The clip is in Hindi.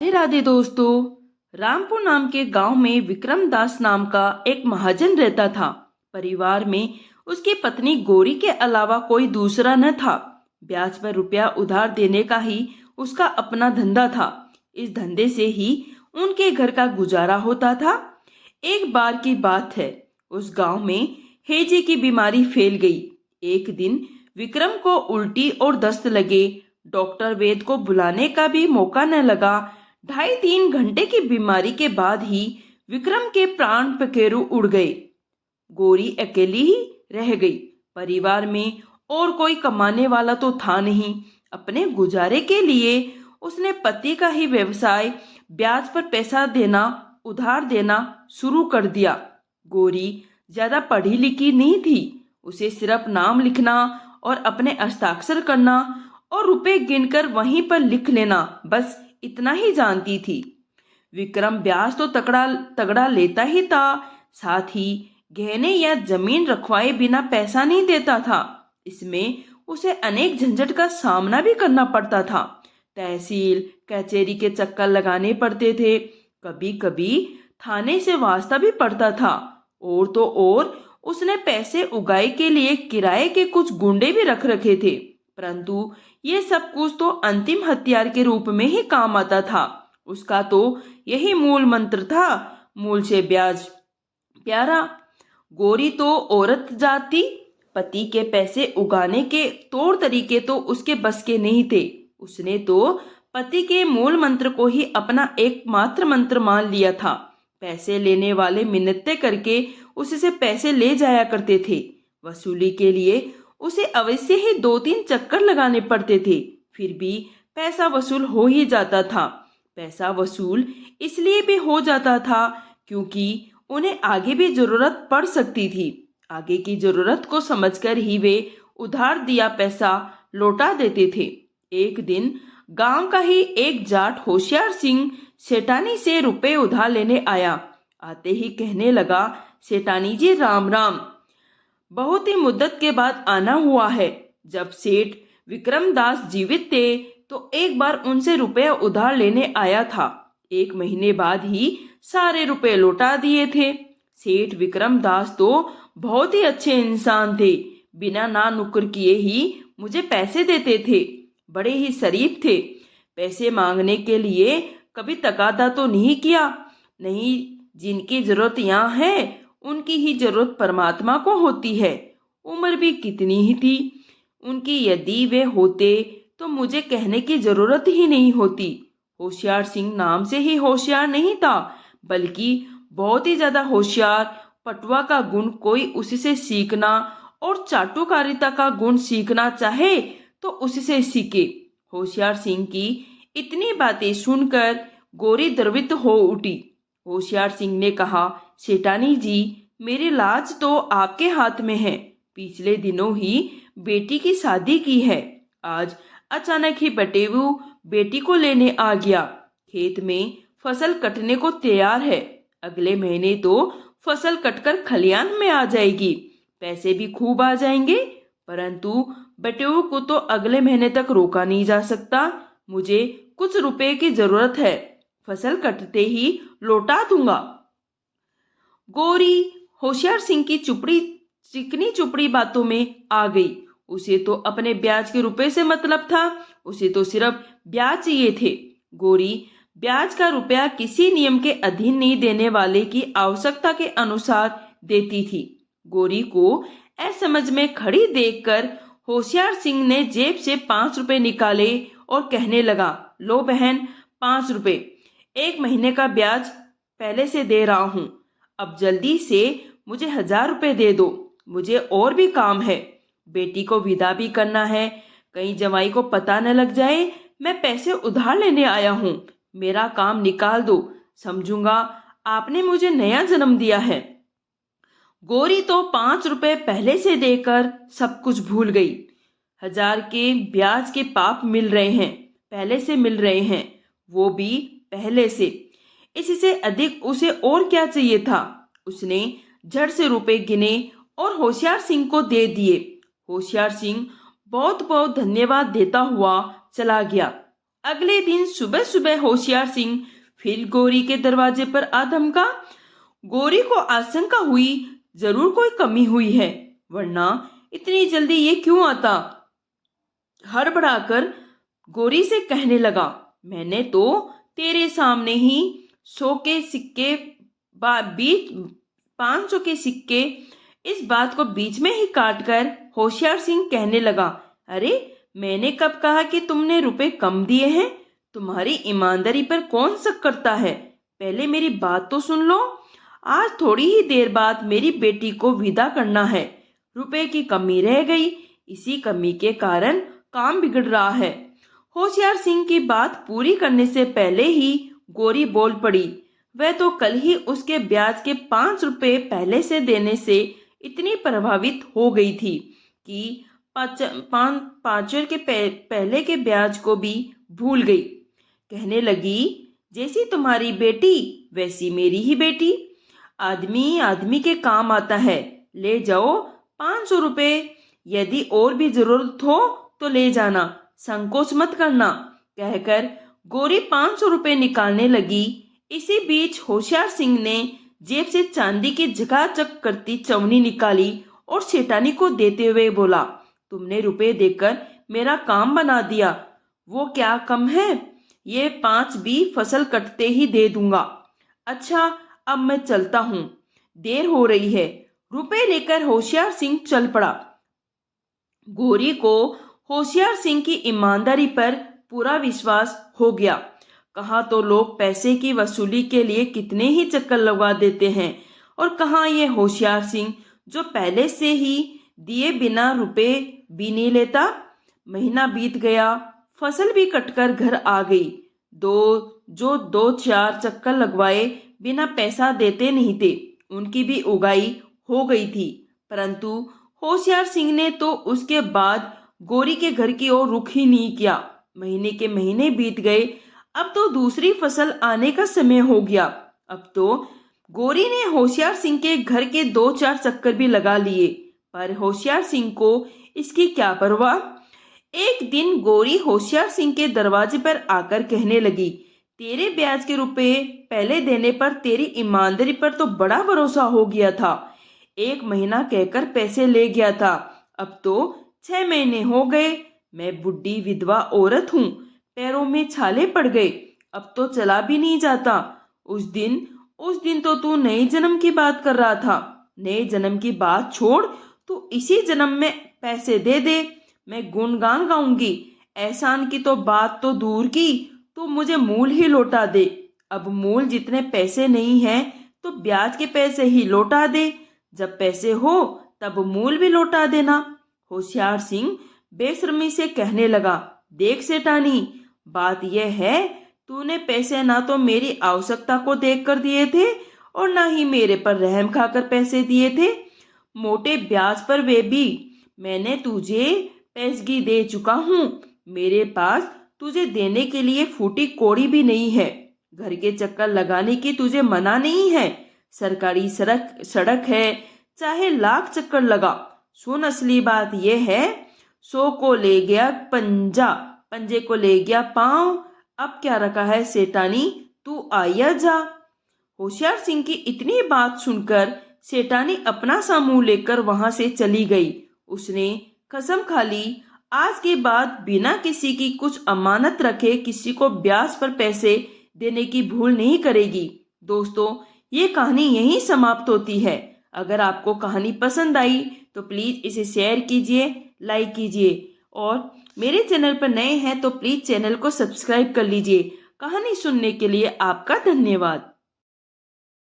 राधे राधे दोस्तों। रामपुर नाम के गांव में विक्रम दास नाम का एक महाजन रहता था। परिवार में उसकी पत्नी गौरी के अलावा कोई दूसरा न था। ब्याज पर रुपया उधार देने का ही उसका अपना धंधा था। इस धंधे से ही उनके घर का गुजारा होता था। एक बार की बात है, उस गांव में हैजे की बीमारी फैल गई। एक दिन विक्रम को उल्टी और दस्त लगे। डॉक्टर वैद्य को बुलाने का भी मौका न लगा। 2.5-3 घंटे की बीमारी के बाद ही विक्रम के प्राण पखेरु उड़ गए। गौरी अकेली ही रह गई। परिवार में और कोई कमाने वाला तो था नहीं। अपने गुजारे के लिए उसने पति का ही व्यवसाय ब्याज पर पैसा देना, उधार देना शुरू कर दिया। गौरी ज्यादा पढ़ी लिखी नहीं थी। उसे सिर्फ नाम लिखना और अपने हस्ताक्षर करना और रुपए गिनकर वहीं पर लिख लेना, बस इतना ही जानती थी। विक्रम ब्याज तो तगड़ा तगड़ा लेता ही था, साथ ही गहने या जमीन रखवाए बिना पैसा नहीं देता था। इसमें उसे अनेक झंझट का सामना भी करना पड़ता था। तहसील कचहरी के चक्कर लगाने पड़ते थे। कभी कभी थाने से वास्ता भी पड़ता था। और तो और उसने पैसे उगाए के लिए किराए के कुछ गुंडे भी रख रखे थे। परंतु ये सब कुछ तो अंतिम हथियार के रूप में ही काम आता था। उसका तो यही मूल मंत्र था, मूल से ब्याज प्यारा। गौरी तो औरत जात थी। पति के पैसे उगाने के तौर तरीके तो उसके बस के नहीं थे। उसने तो पति के मूल मंत्र को ही अपना एकमात्र मंत्र मान लिया था। पैसे लेने वाले मिन्नतें करके उससे पैसे ले जाया करते थे। वसूली के लिए उसे अवश्य ही 2-3 चक्कर लगाने पड़ते थे, फिर भी पैसा वसूल हो ही जाता था। पैसा वसूल इसलिए भी हो जाता था क्योंकि उन्हें आगे भी जरूरत पड़ सकती थी। आगे की जरूरत को समझकर ही वे उधार दिया पैसा लौटा देते थे। एक दिन गांव का ही एक जाट होशियार सिंह सेठानी से रुपए उधार लेने आया। आते ही कहने लगा, सेठानी जी राम राम, बहुत ही मुद्दत के बाद आना हुआ है। जब सेठ विक्रम दास जीवित थे तो एक बार उनसे रुपया उधार लेने आया था। 1 महीने बाद ही सारे रुपए लौटा दिए थे। सेठ विक्रम दास तो बहुत ही अच्छे इंसान थे। बिना ना नुक्कर किए ही मुझे पैसे देते थे। बड़े ही शरीफ थे। पैसे मांगने के लिए कभी तकादा तो नहीं किया। नहीं, जिनकी जरूरत यहाँ है उनकी ही जरूरत परमात्मा को होती है। उम्र भी कितनी ही थी उनकी, यदि वे होते तो मुझे कहने की जरूरत ही नहीं होती। होशियार सिंह नाम से ही होशियार नहीं था, बल्कि बहुत ही ज्यादा होशियार। पटुआ का गुण कोई उससे सीखना और चाटुकारिता का गुण सीखना चाहे तो उससे सीखे। होशियार सिंह की इतनी बातें सुनकर गौरी द्रवित हो उठी। होशियार सिंह ने कहा, सेठानी जी, मेरी लाज तो आपके हाथ में है। पिछले दिनों ही बेटी की शादी की है। आज अचानक ही बटेऊ बेटी को लेने आ गया। खेत में फसल कटने को तैयार है। अगले महीने तो फसल कटकर खलियान में आ जाएगी। पैसे भी खूब आ जाएंगे। परंतु बटेऊ को तो अगले महीने तक रोका नहीं जा सकता। मुझे कुछ रुपए की जरूरत है। फसल कटते ही लौटा दूंगा। गौरी होशियार सिंह की चिकनी चुपड़ी बातों में आ गई। उसे तो अपने ब्याज के रुपए से मतलब था। उसे तो सिर्फ ब्याज चाहिए थे। गौरी ब्याज का रुपया किसी नियम के अधीन नहीं देने वाले की आवश्यकता के अनुसार देती थी। गौरी को असमझ में खड़ी देखकर होशियार सिंह ने जेब से 5 रुपए निकाले और कहने लगा, लो बहन, 5 रुपए। 1 महीने का ब्याज पहले से दे रहा हूँ। अब जल्दी से मुझे 1000 रुपए दे दो। मुझे और भी काम है। बेटी को विदा भी करना है। कहीं जमाई को पता न लग जाए मैं पैसे उधार लेने आया हूँ। मेरा काम निकाल दो। समझूंगा आपने मुझे नया जन्म दिया है। गौरी तो 5 रुपए पहले से देकर सब कुछ भूल गई। 1000 के ब्याज के पाप मिल रहे हैं, पहले से मिल रहे हैं, वो भी पहले से। इससे अधिक उसे और क्या चाहिए था। उसने झट से रुपए गिने और होशियार सिंह को दे दिए। होशियार सिंह बहुत बहुत धन्यवाद देता हुआ चला गया। अगले दिन सुबह सुबह होशियार सिंह फिर गौरी के दरवाजे पर आ धमका। गौरी को आशंका हुई जरूर कोई कमी हुई है, वरना इतनी जल्दी ये क्यों आता। हड़बड़ाकर गौरी से कहने लगा, मैंने तो तेरे सामने ही 100 के सिक्के बीच 500 के सिक्के, इस बात को बीच में ही काट कर होशियार सिंह कहने लगा, अरे मैंने कब कहा कि तुमने रुपए कम दिए हैं। तुम्हारी ईमानदारी पर कौन शक करता है। पहले मेरी बात तो सुन लो। आज थोड़ी ही देर बाद मेरी बेटी को विदा करना है। रुपए की कमी रह गई, इसी कमी के कारण काम बिगड़ रहा है। होशियार सिंह की बात पूरी करने से पहले ही गौरी बोल पड़ी। वह तो कल ही उसके ब्याज के 5 रुपए पहले से देने से इतनी प्रभावित हो गई थी कि 5 के पहले के ब्याज को भी भूल गई। कहने लगी, जैसी तुम्हारी बेटी वैसी मेरी ही बेटी। आदमी आदमी के काम आता है। ले जाओ 500 रुपए, यदि और भी जरूरत हो तो ले जाना, संकोच मत करना, कहकर गौरी 500 रुपए निकालने लगी। इसी बीच होशियार सिंह ने जेब से चांदी की झकाझक करती चवनी निकाली और सेठानी को देते हुए बोला, तुमने रुपए देकर मेरा काम बना दिया। वो क्या कम है, ये 5 भी फसल कटते ही दे दूंगा। अच्छा अब मैं चलता हूँ, देर हो रही है। रुपए लेकर होशियार सिंह चल पड़ा। गौरी को होशियार सिंह की ईमानदारी पर पूरा विश्वास हो गया। कहाँ तो लोग पैसे की वसूली के लिए कितने ही चक्कर लगवा देते हैं, और कहाँ ये होशियार सिंह जो पहले से ही दिए बिना रुपए भी नहीं लेता। महीना बीत गया, फसल भी कटकर घर आ गई। 2-4 चक्कर लगवाए बिना पैसा देते नहीं थे, उनकी भी उगाई हो गई थी। परंतु होशियार सिंह ने तो उसके बाद गौरी के घर की ओर रुख ही नहीं किया। महीने के महीने बीत गए। अब तो दूसरी फसल आने का समय हो गया। अब तो गौरी ने होशियार सिंह के घर के 2-4 चक्कर भी लगा लिए, पर होशियार सिंह को इसकी क्या परवाह। एक दिन गौरी होशियार सिंह के दरवाजे पर आकर कहने लगी, तेरे ब्याज के रुपए पहले देने पर तेरी ईमानदारी पर तो बड़ा भरोसा हो गया था। 1 महीना कहकर पैसे ले गया था, अब तो 6 महीने हो गए। मैं बुढ़ी विधवा औरत हूँ, पैरों में छाले पड़ गए, अब तो चला भी नहीं जाता। उस दिन तो तू नए जन्म की बात कर रहा था। नए जन्म की बात छोड़, तू इसी जन्म में पैसे दे दे, मैं गुणगान गाऊंगी। एहसान की तो बात तो दूर की, तू मुझे मूल ही लौटा दे। अब मूल जितने पैसे नहीं हैं तो ब्याज के पैसे ही लौटा दे। जब पैसे हो तब मूल भी लौटा देना। होशियार सिंह बेशर्मी से कहने लगा, देख सेठानी, बात यह है तूने पैसे ना तो मेरी आवश्यकता को देखकर दिए थे और ना ही मेरे पर रहम खाकर पैसे दिए थे। मोटे ब्याज पर वे भी मैंने तुझे पैसगी दे चुका हूँ। मेरे पास तुझे देने के लिए फूटी कौड़ी भी नहीं है। घर के चक्कर लगाने की तुझे मना नहीं है। सरकारी सड़क है, चाहे लाख चक्कर लगा। सुन, असली बात यह है, 100 को ले गया पंजा, पंजे को ले गया पांव। अब क्या रखा है सेठानी, तू आया जा। होशियार सिंह की इतनी बात सुनकर सेठानी अपना सा मुंह लेकर वहां से चली गई। उसने कसम खा ली, आज के बाद बिना किसी की कुछ अमानत रखे किसी को ब्याज पर पैसे देने की भूल नहीं करेगी। दोस्तों, ये कहानी यहीं समाप्त होती है। अगर आपको कहानी पसंद आई तो प्लीज इसे शेयर कीजिए, लाइक कीजिए, और मेरे चैनल पर नए हैं तो प्लीज चैनल को सब्सक्राइब कर लीजिए। कहानी सुनने के लिए आपका धन्यवाद।